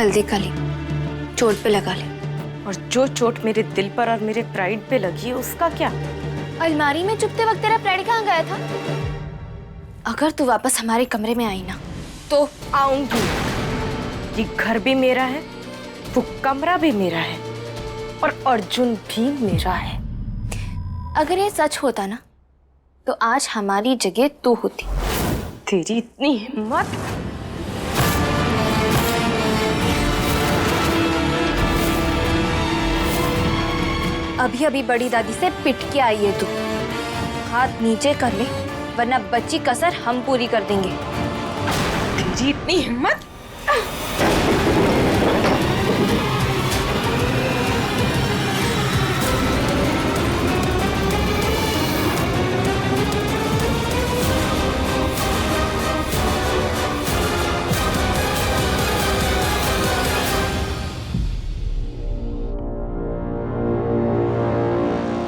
हल्दी का ले, चोट पे लगा ले। और जो चोट मेरे दिल पर और मेरे प्राइड पे लगी है उसका क्या? अलमारी में चुपते वक्त तेरा प्राइड कहाँ गया था? अगर तू वापस हमारे कमरे में आई ना तो आऊंगी। ये घर भी मेरा है, वो कमरा भी मेरा है, और अर्जुन भी मेरा है। अगर ये सच होता ना तो आज हमारी जगह तू होती। तेरी इतनी हिम्मत! अभी अभी बड़ी दादी से पिट के आई है तू। हाथ नीचे कर ले वरना बच्ची कसर हम पूरी कर देंगे। तेरी इतनी हिम्मत!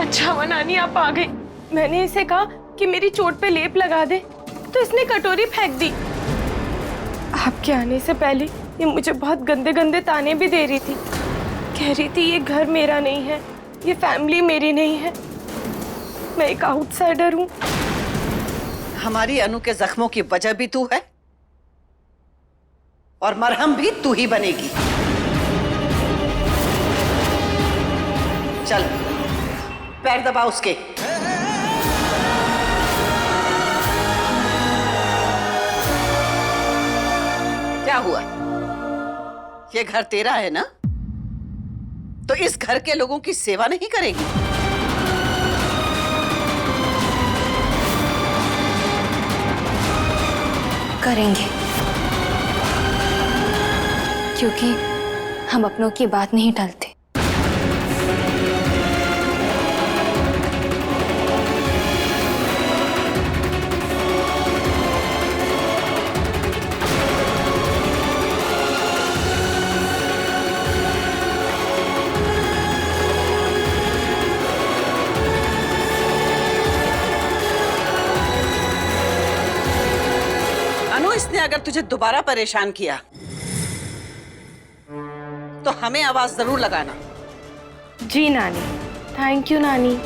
अच्छा हुआ नानी आप आ गई। मैंने इसे कहा कि मेरी चोट पे लेप लगा दे तो इसने कटोरी फेंक दी। आपके आने से पहले ये मुझे बहुत गंदे गंदे ताने भी दे रही थी। कह रही थी ये घर मेरा नहीं है, ये फैमिली मेरी नहीं है, मैं एक आउटसाइडर हूँ। हमारी अनु के जख्मों की वजह भी तू है और मरहम भी तू ही बनेगी। चल पैर दबा उसके। क्या हुआ? ये घर तेरा है ना, तो इस घर के लोगों की सेवा नहीं करेगी? करेंगे, क्योंकि हम अपनों की बात नहीं टालते। इसने अगर तुझे दोबारा परेशान किया तो हमें आवाज जरूर लगाना। जी नानी। थैंक यू नानी।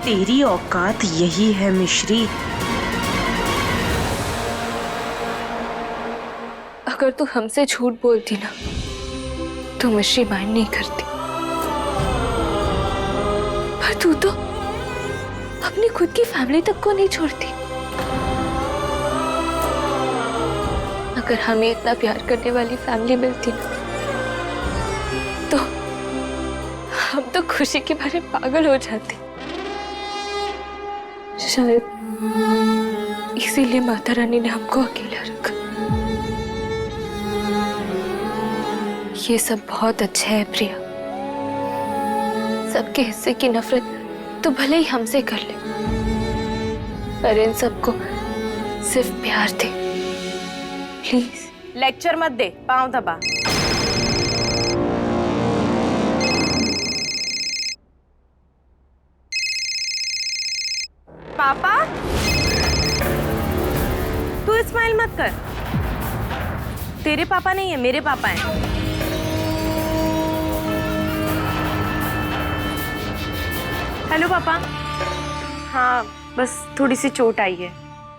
तेरी औकात यही है मिश्री। अगर तू हमसे झूठ बोलती ना तो मिश्री माइंड नहीं करती, पर तू तो अपनी खुद की फैमिली तक को नहीं छोड़ती। अगर हमें इतना प्यार करने वाली फैमिली मिलती ना तो हम तो खुशी के मारे पागल हो जाते। शायद इसीलिए माता रानी ने हमको अकेला रखा। ये सब बहुत अच्छा है प्रिया। सबके हिस्से की नफरत तो भले ही हमसे कर ले, पर इन सबको सिर्फ प्यार दे। प्लीज लेक्चर मत दे, पांव दबा। पापा तू स्माइल मत कर। तेरे पापा नहीं है, मेरे पापा हैं। हेलो पापा। हाँ बस थोड़ी सी चोट आई है,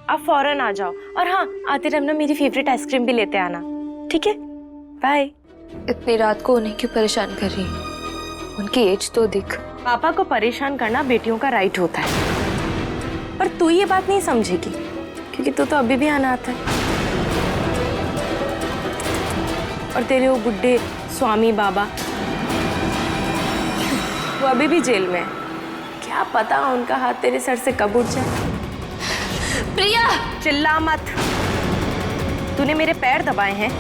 आप फौरन आ जाओ। और हाँ आते टाइम ना मेरी फेवरेट आइसक्रीम भी लेते आना, ठीक है? बाय। इतनी रात को उन्हें क्यों परेशान कर रही है? उनकी एज तो दिख। पापा को परेशान करना बेटियों का राइट होता है, पर तू ये बात नहीं समझेगी क्योंकि तू तो अभी भी आना आता है। और तेरे वो बुड्ढे स्वामी बाबा वो अभी भी जेल में है। क्या पता उनका हाथ तेरे सर से कब उठ जाए। प्रिया चिल्ला मत। तूने मेरे पैर दबाए हैं,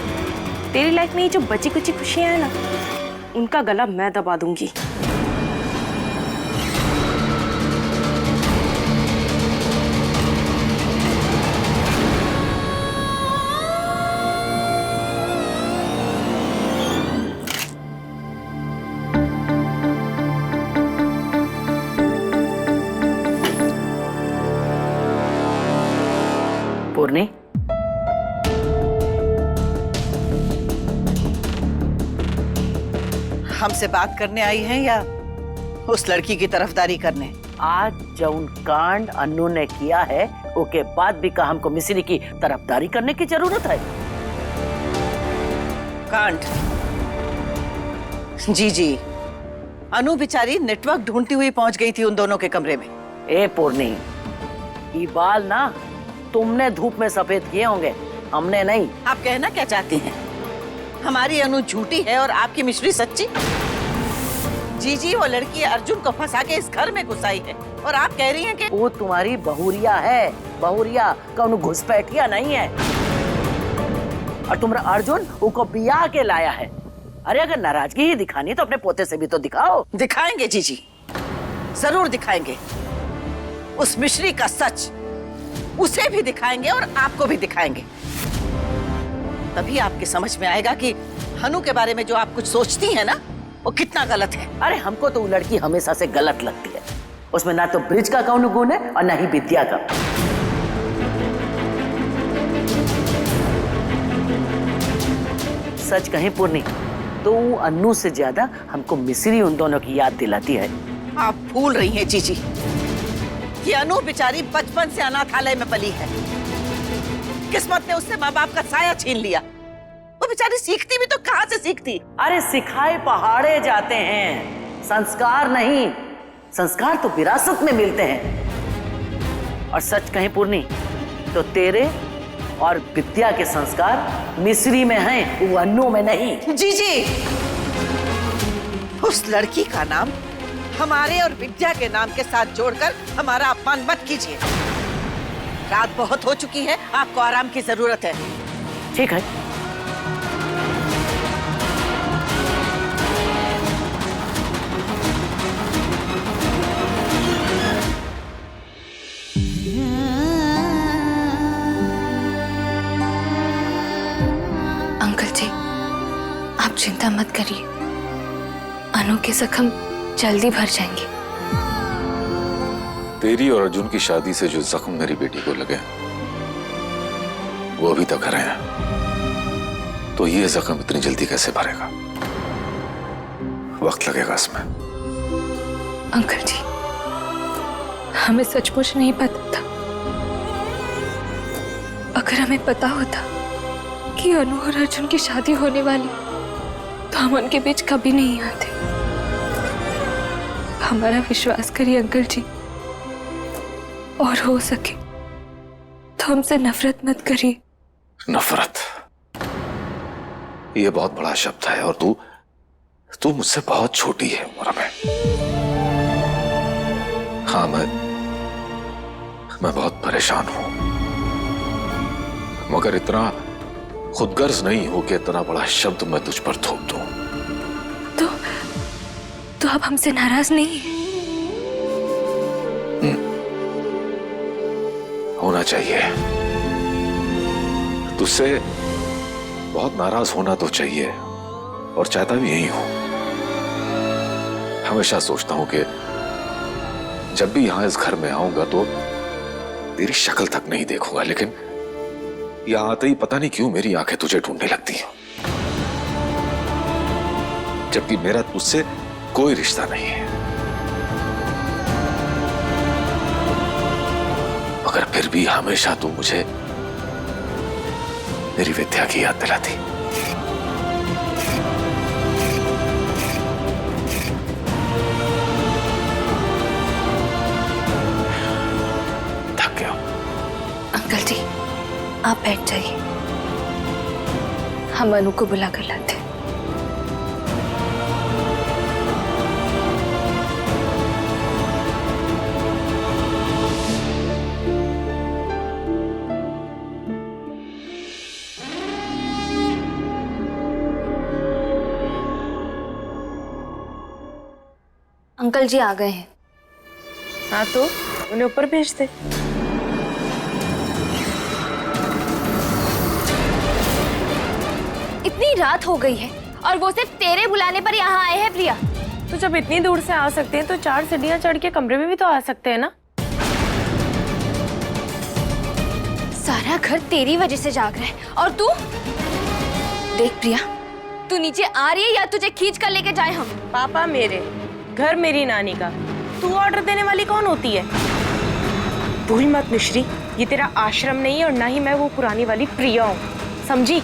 तेरी लाइफ में ये जो बची कुची खुशियां हैं ना उनका गला मैं दबा दूंगी। हमसे बात करने आई हैं या उस लड़की की तरफदारी करने? आज जौन कांड अन्नू ने किया है उसके बाद भी का हमको मिस्री की तरफदारी करने की जरूरत है? कांड? जी, अनु बेचारी नेटवर्क ढूंढती हुई पहुंच गई थी उन दोनों के कमरे में। ए पूर्णी, ये बाल ना तुमने धूप में सफेद किए होंगे, हमने नहीं। आप कहना क्या चाहती हैं? हमारी अनु झूठी है और आपकी मिश्री सच्ची? जी, वो लड़की अर्जुन को फंसा के इस घर में घुसाई है और आप कह रही हैं कि वो तुम्हारी बहुरिया है, बहुरिया कौन घुसपैठिया नहीं है। और तुम्हारा अर्जुन उसको बिया के लाया है। अरे अगर नाराजगी ही दिखानी तो अपने पोते से भी तो दिखाओ। दिखाएंगे जी, जरूर दिखाएंगे। उस मिश्री का सच उसे भी दिखाएंगे और आपको भी दिखाएंगे। तभी आपके समझ में आएगा कि हनु के बारे में जो आप कुछ सोचती हैं ना, वो कितना गलत है। अरे हमको तो वो लड़की हमेशा से गलत लगती है। उसमें ना तो ब्रिज का कौन गुण है और ना ही विद्या का। सच कहीं पूर्णी तो अन्नू से ज्यादा हमको मिश्री उन दोनों की याद दिलाती है। आप भूल रही हैं जीजी, ये अनु बेचारी बचपन से अनाथालय में पली है। किस्मत ने उससे माँ बाप का साया छीन लिया। वो बेचारी सीखती भी तो कहाँ से सीखती? अरे सिखाए पहाड़े जाते हैं, संस्कार नहीं। संस्कार तो विरासत में मिलते हैं। और सच कहीं पूर्णी तो तेरे और विद्या के संस्कार मिश्री में हैं, वो अन्नू में नहीं। जी, उस लड़की का नाम हमारे और विद्या के नाम के साथ जोड़कर हमारा अपमान मत कीजिए। रात बहुत हो चुकी है, आपको आराम की जरूरत है। ठीक है। अंकल जी, आप चिंता मत करिए, अनु के जख्म जल्दी भर जाएंगे। तेरी और अर्जुन की शादी से जो जख्म मेरी बेटी को लगे वो अभी तक हरे हैं, तो ये जख्म इतनी जल्दी कैसे भरेगा? वक्त लगेगा इसमें। अंकल जी, हमें सचमुच नहीं पता था। अगर हमें पता होता कि अनु और अर्जुन की शादी होने वाली तो हम उनके बीच कभी नहीं आते। हमारा विश्वास करिए अंकल जी, और हो सके तो हमसे नफरत मत करिए। नफरत, ये बहुत बड़ा शब्द है और तू मुझसे बहुत छोटी है उम्र में। हाँ, मैं बहुत परेशान हूं, मगर इतना खुदगर्ज नहीं हो कि इतना बड़ा शब्द मैं तुझ पर थोप दूं। तो आप हमसे नाराज नहीं हैं? होना चाहिए। तुझसे बहुत नाराज होना तो चाहिए और चाहता भी यही हूं। हमेशा सोचता हूं कि जब भी यहां इस घर में आऊंगा तो तेरी शक्ल तक नहीं देखूंगा, लेकिन यहां आते ही पता नहीं क्यों मेरी आंखें तुझे ढूंढने लगती हैं, जबकि मेरा तुझसे कोई रिश्ता नहीं है। मगर फिर भी हमेशा तू मुझे मेरी विद्या की याद दिलाती। थक गया। अंकल जी, आप बैठ जाइए, हम अनु को बुला कर लाते हैं। अंकल जी आ गए हैं। हाँ तो उन्हें ऊपर भेज दे। इतनी रात हो गई है और वो सिर्फ तेरे बुलाने पर यहाँ आए हैं प्रिया। तो जब इतनी दूर से आ सकते हैं तो 4 सीढ़ियां चढ़ के कमरे में भी तो आ सकते हैं ना। सारा घर तेरी वजह से जाग रहा है और तू देख प्रिया, तू नीचे आ रही है या तुझे खींच कर लेके जाए हम? पापा मेरे, घर मेरी नानी का, तू ऑर्डर देने वाली कौन होती है? भूल मत मिश्री, ये तेरा आश्रम नहीं है और ना ही मैं वो पुरानी वाली प्रिया हूँ, समझी?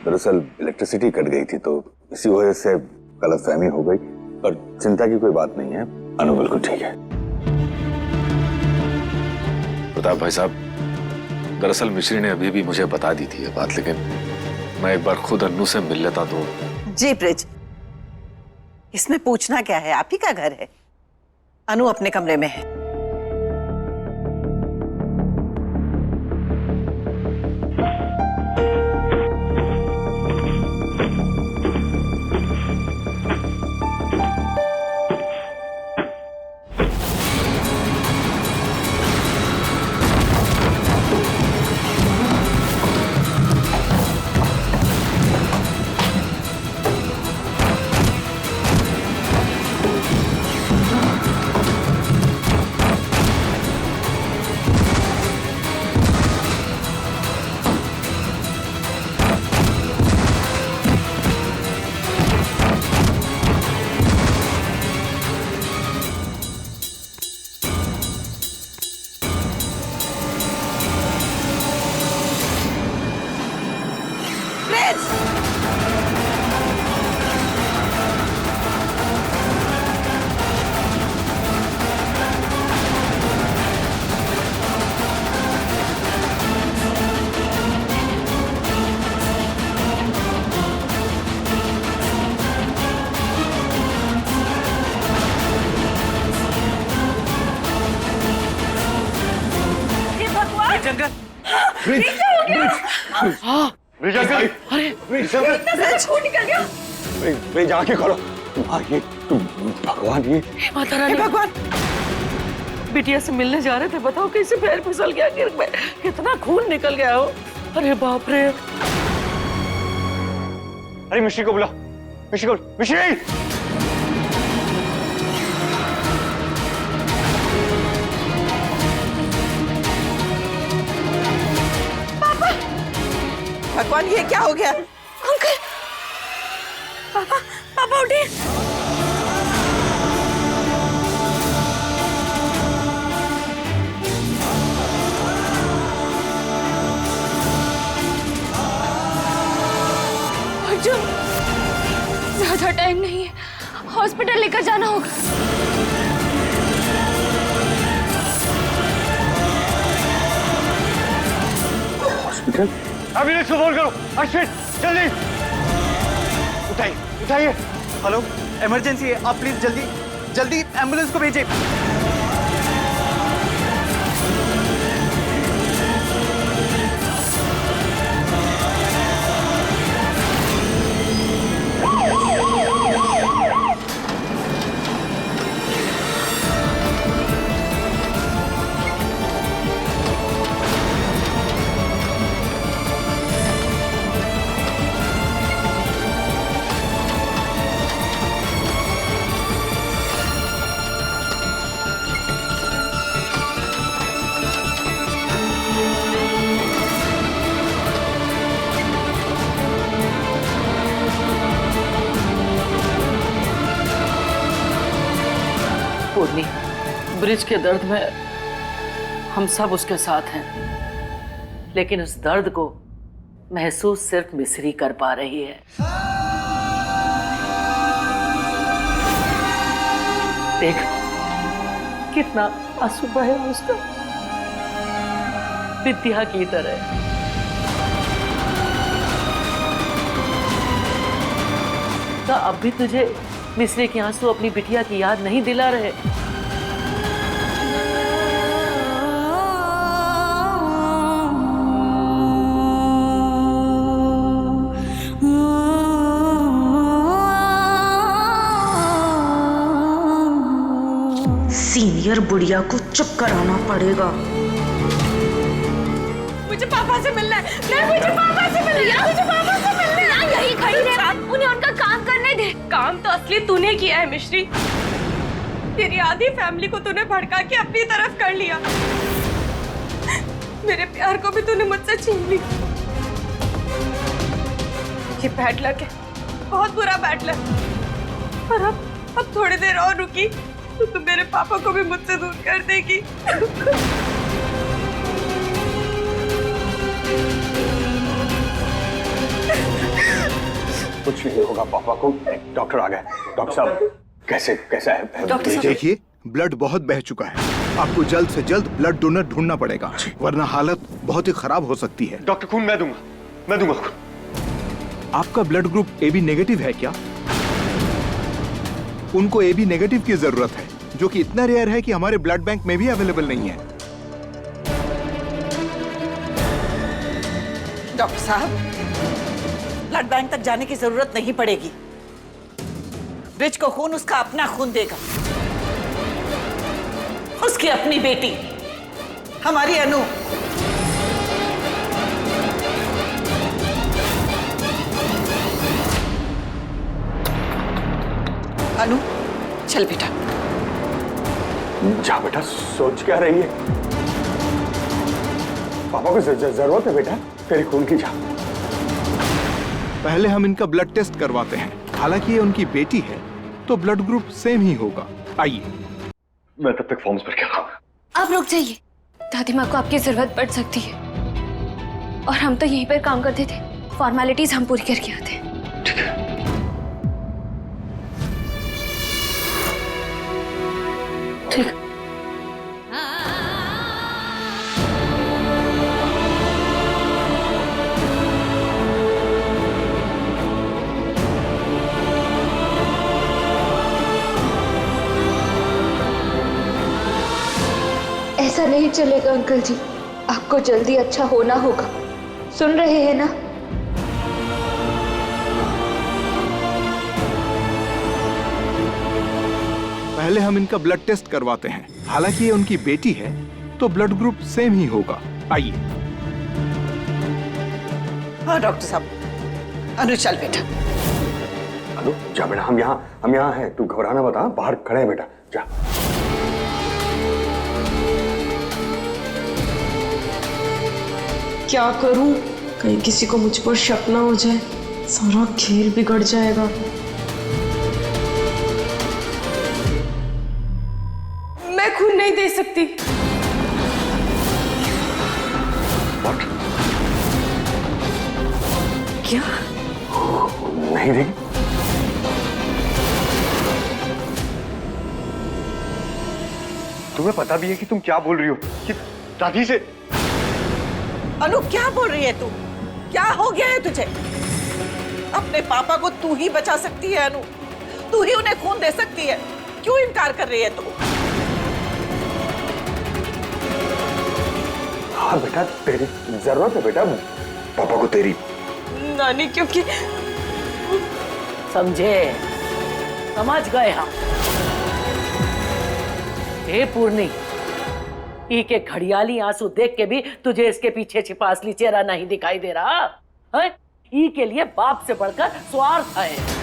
दरअसल इलेक्ट्रिसिटी कट गई थी तो इसी वजह से गलतफहमी हो गई, पर चिंता की कोई बात नहीं है, अनु बिल्कुल ठीक है। प्रताप भाई साहब, दरअसल मिश्री ने अभी भी मुझे बता दी थी ये बात, लेकिन मैं एक बार खुद अन्नू से मिल लेता तो। जी ब्रिज, इसमें पूछना क्या है, आप ही का घर है। अनु अपने कमरे में है। ब्रिज आंखें खोलो। ये भगवान, ये माता रानी, भगवान, बिटिया से मिलने जा रहे थे, बताओ कैसे पैर फिसल गया, गिर गए, कितना खून निकल गया हो। अरे बाप रे। अरे मिश्री को बुला, मिश्री को, मिश्री। भगवान, ये क्या हो गया? अंकल, पापा, पापा उठिए। अर्जुन, ज्यादा टाइम नहीं है, हॉस्पिटल लेकर जाना होगा। हॉस्पिटल? अभी इसको फोन करो, अश्विन जल्दी उठाइए, उठाइए। हेलो, इमरजेंसी है, आप प्लीज जल्दी जल्दी एम्बुलेंस को भेजिए। पूर्णी, ब्रिज के दर्द में हम सब उसके साथ हैं, लेकिन उस दर्द को महसूस सिर्फ मिश्री कर पा रही है। देख कितना आंसू बहे उसका, विद्या की तरह। तो अब भी तुझे मिश्री के आंसू अपनी बिटिया की याद नहीं दिला रहे? सीनियर बुढ़िया को चुप कराना पड़ेगा। मुझे पापा से मिलना है। नहीं, मुझे पापा से मिलना है। मुझे पापा से मिलना है। यही खड़ी रहे, उन्हें उनका काम करने दे। काम तो असली तूने किया है मिश्री। तेरी आधी फैमिली को तूने भड़का के अपनी तरफ कर लिया। मेरे प्यार को भी तूने मुझसे छीन लिया। ये बैड लक है, बहुत बुरा बैड लक। पर अब थोड़ी देर और रुकी तो तुम मेरे पापा को भी मुझसे दूर कर देगी। कुछ नहीं होगा पापा को। डॉक्टर आ गए। डॉक्टर साहब कैसा है? डॉक्टर साहब देखिए, ब्लड बहुत बह चुका है, आपको जल्द से जल्द ब्लड डोनर ढूंढना पड़ेगा, वरना हालत बहुत ही खराब हो सकती है। डॉक्टर खून मैं दूंगा खून। आपका ब्लड ग्रुप AB नेगेटिव है क्या? उनको AB नेगेटिव की जरूरत है, जो कि इतना रेयर है कि हमारे ब्लड बैंक में भी अवेलेबल नहीं है। डॉक्टर साहब, ब्लड बैंक तक जाने की जरूरत नहीं पड़ेगी। ब्रिज को खून उसका अपना खून देगा, उसकी अपनी बेटी हमारी अनु। अनु चल बेटा। जा बेटा, सोच क्या रही है? पापा को जरूरत है बेटा तेरे खून की। जा। पहले हम इनका ब्लड टेस्ट करवाते हैं, हालांकि ये उनकी बेटी है तो ब्लड ग्रुप सेम ही होगा। आइए। मैं तब तक फॉर्म्स भर के आता हूं। आप रुक जाइए, दादी माँ को आपकी जरूरत पड़ सकती है और हम तो यहीं पर काम करते थे, फॉर्मेलिटीज हम पूरी करके आते हैं। ठीक। ऐसा नहीं चलेगा अंकल जी, आपको जल्दी अच्छा होना होगा, सुन रहे हैं ना? पहले हम इनका ब्लड टेस्ट करवाते हैं, हालांकि ये उनकी बेटी है तो ब्लड ग्रुप सेम ही होगा। आइए। हाँ डॉक्टर साहब, अनु चल बेटा। अनु जा बेटा, हम यहाँ हैं, तू घबराना मत। बाहर खड़े हैं बेटा, जा। क्या करूं? कहीं किसी को मुझ पर शक ना हो जाए, सारा खेल बिगड़ जाएगा। मैं खून नहीं दे सकती। क्या? नहीं देगी? तुम्हें पता भी है कि तुम क्या बोल रही हो कि दादी से? अनु क्या बोल रही है तू? क्या हो गया है तुझे? अपने पापा को तू ही बचा सकती है अनु, तू ही उन्हें खून दे सकती है, क्यों इनकार कर रही है तू? हाँ बेटा, तेरी जरूरत है बेटा पापा को तेरी। नानी क्योंकि समझ गए हम। हे पूर्णी, ई के घड़ियाली आंसू देख के भी तुझे इसके पीछे छिपा असली चेहरा नहीं दिखाई दे रहा है? ई के लिए बाप से बढ़कर स्वार्थ है।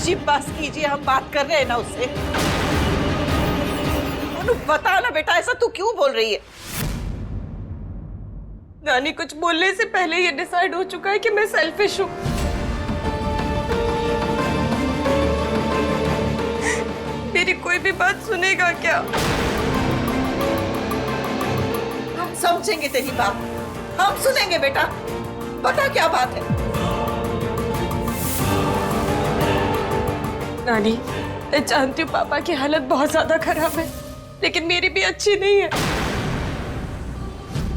जी बस कीजिए, हम बात कर रहे हैं ना उससे। अनु बता ना बेटा, ऐसा तू क्यों बोल रही है? नानी कुछ बोलने से पहले ये डिसाइड हो चुका है कि मैं सेल्फिश हूँ। मेरी कोई भी बात सुनेगा क्या? हम समझेंगे तेरी बात, हम सुनेंगे बेटा। बता क्या बात है? नानी, मैं जानती हूँ पापा की हालत बहुत ज्यादा खराब है, लेकिन मेरी भी अच्छी नहीं है।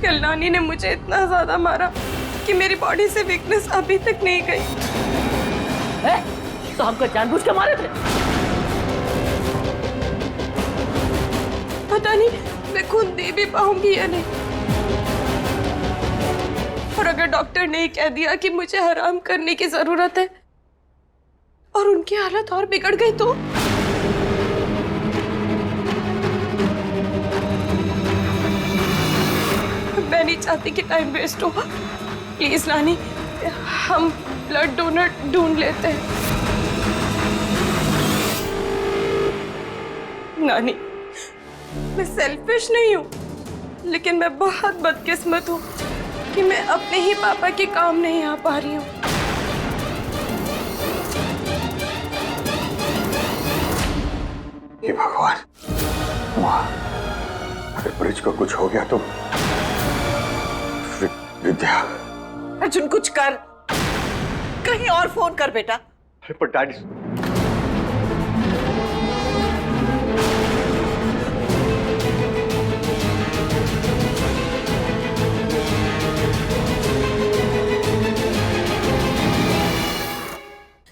कल नानी ने मुझे इतना ज्यादा मारा कि मेरी बॉडी से वीकनेस अभी तक नहीं गई। तो हमको जानबूझ के मारे थे? पता नहीं मैं खून दे भी पाऊंगी या नहीं। और अगर डॉक्टर ने कह दिया कि मुझे आराम करने की जरूरत है और उनकी हालत और बिगड़ गई तो? मैं नहीं चाहती कि टाइम वेस्ट हो। प्लीज नानी, हम ब्लड डोनर ढूंढ लेते हैं। नानी, मैं सेल्फिश नहीं हूँ, लेकिन मैं बहुत बदकिस्मत हूँ कि मैं अपने ही पापा के काम नहीं आ पा रही हूँ। हे भगवान, वाह, अगर ब्रिज को कुछ हो गया तो विद्या। अर्जुन कुछ कर, कहीं और फोन कर बेटा। अरे पर डैडी,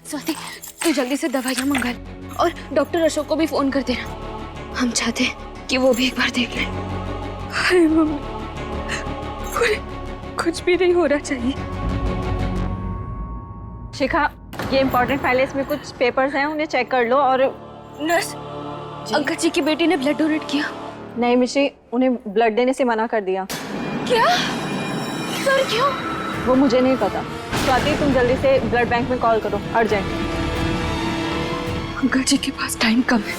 स्वाति, तू जल्दी से दवाइयाँ मंगा ले और डॉक्टर अशोक को भी फोन कर देना। हम चाहते हैं कि वो भी एक बार देख लें। अरे मम्मी, कुछ भी नहीं होना चाहिए। शिखा, ये इम्पोर्टेंट फाइल है, इसमें कुछ पेपर्स हैं, उन्हें चेक कर लो। और नर्स, अंकल जी की बेटी ने ब्लड डोनेट किया। नहीं मिश्री, उन्हें ब्लड देने से मना कर दिया। क्या? सर क्यों? वो मुझे नहीं पता। स्वाति, तुम जल्दी से ब्लड बैंक में कॉल करो, अर्जेंट। अंकल जी के पास टाइम कम है।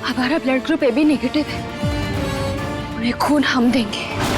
हमारा ब्लड ग्रुप AB नेगेटिव है। उन्हें खून हम देंगे।